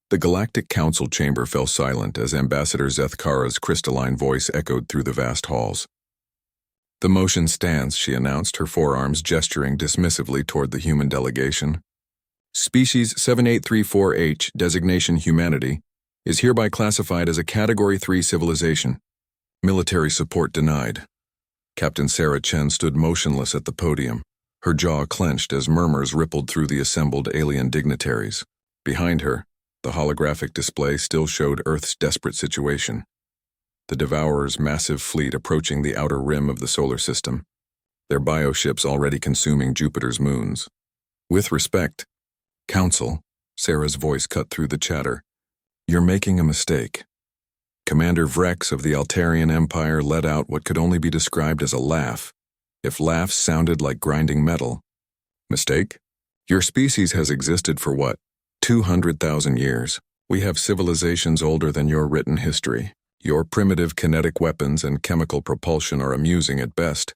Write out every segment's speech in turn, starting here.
The Galactic Council chamber fell silent as Ambassador Zethkara's crystalline voice echoed through the vast halls. "The motion stands," she announced, her forearms gesturing dismissively toward the human delegation. "Species 7834H, designation Humanity, is hereby classified as a Category 3 civilization. Military support denied." Captain Sarah Chen stood motionless at the podium, her jaw clenched as murmurs rippled through the assembled alien dignitaries. Behind her, the holographic display still showed Earth's desperate situation. The Devourer's massive fleet approaching the outer rim of the solar system, their bioships already consuming Jupiter's moons. "With respect, Council," Sarah's voice cut through the chatter, "you're making a mistake." Commander Vrex of the Altarian Empire let out what could only be described as a laugh, if laughs sounded like grinding metal. "Mistake? Your species has existed for what? 200,000 years. We have civilizations older than your written history. Your primitive kinetic weapons and chemical propulsion are amusing at best."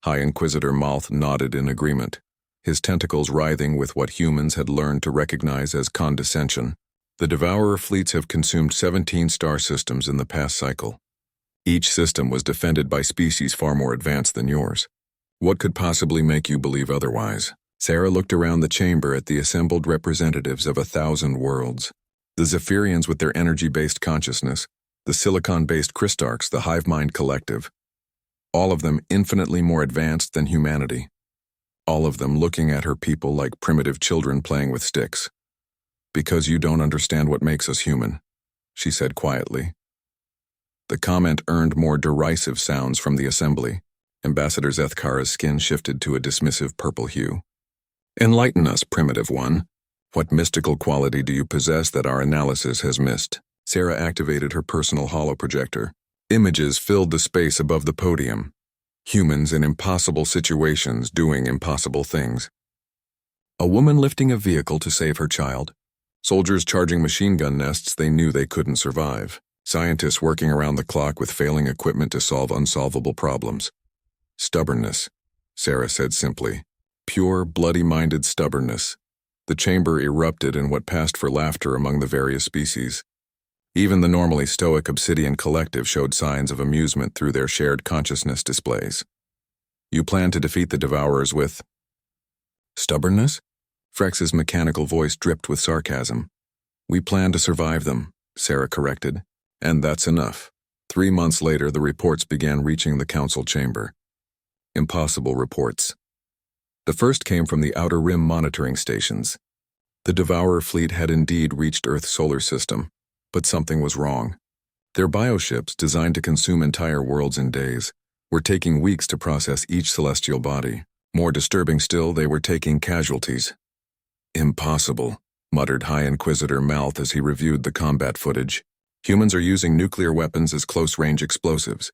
High Inquisitor Malth nodded in agreement, his tentacles writhing with what humans had learned to recognize as condescension. "The Devourer fleets have consumed 17 star systems in the past cycle. Each system was defended by species far more advanced than yours. What could possibly make you believe otherwise?" Sarah looked around the chamber at the assembled representatives of 1,000 worlds. The Zephyrians with their energy-based consciousness, the silicon-based Christarchs, the Hive Mind Collective. All of them infinitely more advanced than humanity. All of them looking at her people like primitive children playing with sticks. "Because you don't understand what makes us human," she said quietly. The comment earned more derisive sounds from the assembly. Ambassador Zethkara's skin shifted to a dismissive purple hue. "Enlighten us, primitive one. What mystical quality do you possess that our analysis has missed?" Sarah activated her personal holoprojector. Images filled the space above the podium. Humans in impossible situations doing impossible things. A woman lifting a vehicle to save her child. Soldiers charging machine gun nests they knew they couldn't survive. Scientists working around the clock with failing equipment to solve unsolvable problems. "Stubbornness," Sarah said simply. Pure, bloody-minded stubbornness. The chamber erupted in what passed for laughter among the various species. Even the normally stoic Obsidian Collective showed signs of amusement through their shared consciousness displays. "You plan to defeat the Devourers with stubbornness?" Frex's mechanical voice dripped with sarcasm. "We plan to survive them," Sarah corrected. "And that's enough." 3 months later, the reports began reaching the council chamber. Impossible reports. The first came from the Outer Rim monitoring stations. The Devourer fleet had indeed reached Earth's solar system, but something was wrong. Their bioships, designed to consume entire worlds in days, were taking weeks to process each celestial body. More disturbing still, they were taking casualties. "Impossible," muttered High Inquisitor Malth as he reviewed the combat footage. "Humans are using nuclear weapons as close-range explosives.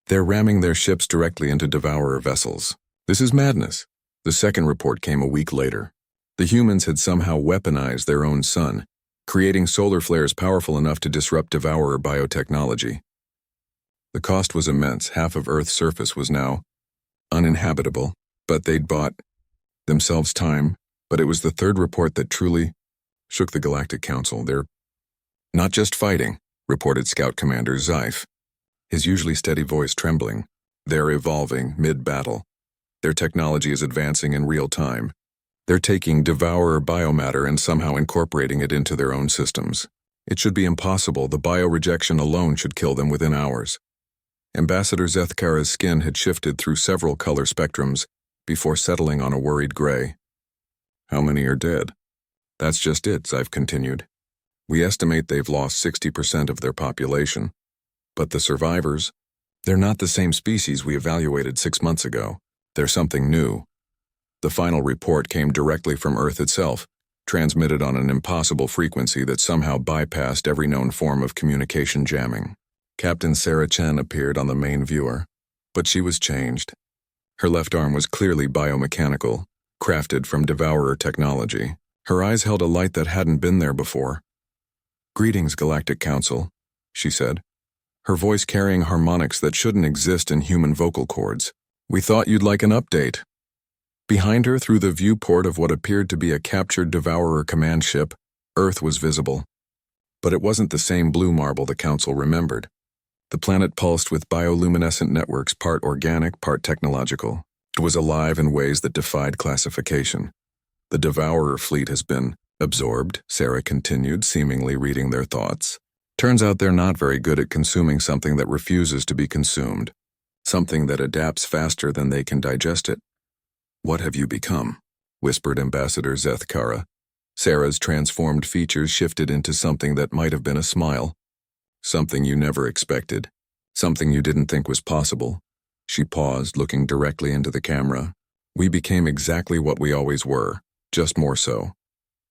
They're ramming their ships directly into Devourer vessels. This is madness." The second report came a week later. The humans had somehow weaponized their own sun, creating solar flares powerful enough to disrupt Devourer biotechnology. The cost was immense. Half of Earth's surface was now uninhabitable, but they'd bought themselves time. But it was the third report that truly shook the Galactic Council. "They're not just fighting," reported Scout Commander Zyfe, his usually steady voice trembling. "They're evolving mid-battle. Their technology is advancing in real time. They're taking Devourer biomatter and somehow incorporating it into their own systems. It should be impossible. The biorejection alone should kill them within hours." Ambassador Zethkara's skin had shifted through several color spectrums before settling on a worried gray. "How many are dead?" "That's just it," Zyfe continued. "We estimate they've lost 60% of their population. But the survivors, they're not the same species we evaluated 6 months ago. They're something new." The final report came directly from Earth itself, transmitted on an impossible frequency that somehow bypassed every known form of communication jamming. Captain Sarah Chen appeared on the main viewer, but she was changed. Her left arm was clearly biomechanical, crafted from Devourer technology. Her eyes held a light that hadn't been there before. "Greetings, Galactic Council," she said, her voice carrying harmonics that shouldn't exist in human vocal cords. "We thought you'd like an update." Behind her, through the viewport of what appeared to be a captured Devourer command ship, Earth was visible. But it wasn't the same blue marble the Council remembered. The planet pulsed with bioluminescent networks, part organic, part technological. It was alive in ways that defied classification. The Devourer fleet has been absorbed, Sarah continued, seemingly reading their thoughts. Turns out they're not very good at consuming something that refuses to be consumed, something that adapts faster than they can digest it. What have you become? Whispered Ambassador Zethkara. Sarah's transformed features shifted into something that might have been a smile. Something you never expected. Something you didn't think was possible. She paused, looking directly into the camera. We became exactly what we always were, just more so.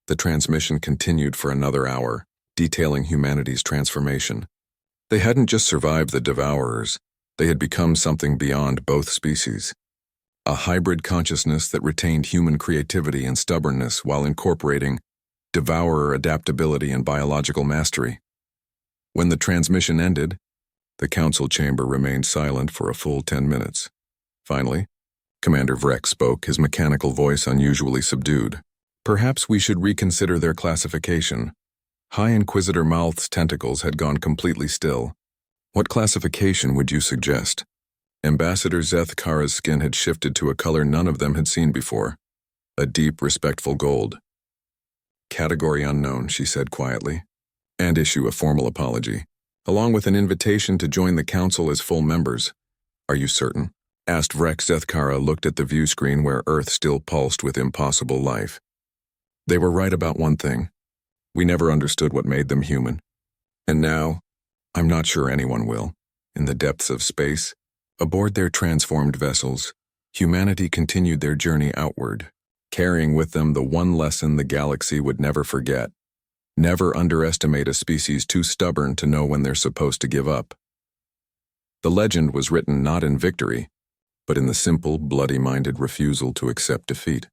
The transmission continued for another hour, detailing humanity's transformation. They hadn't just survived the Devourers, they had become something beyond both species. A hybrid consciousness that retained human creativity and stubbornness while incorporating Devourer adaptability and biological mastery. When the transmission ended, the council chamber remained silent for a full 10 minutes. Finally, Commander Vrek spoke, his mechanical voice unusually subdued. Perhaps we should reconsider their classification. High Inquisitor Mouth's tentacles had gone completely still. What classification would you suggest? Ambassador Zethkara's skin had shifted to a color none of them had seen before. A deep, respectful gold. Category unknown, she said quietly. And issue a formal apology, along with an invitation to join the council as full members. Are you certain? Asked Vrek. Zethkara looked at the view screen where Earth still pulsed with impossible life. They were right about one thing. We never understood what made them human. And now, I'm not sure anyone will. In the depths of space, aboard their transformed vessels, humanity continued their journey outward, carrying with them the one lesson the galaxy would never forget. Never underestimate a species too stubborn to know when they're supposed to give up. The legend was written not in victory, but in the simple, bloody-minded refusal to accept defeat.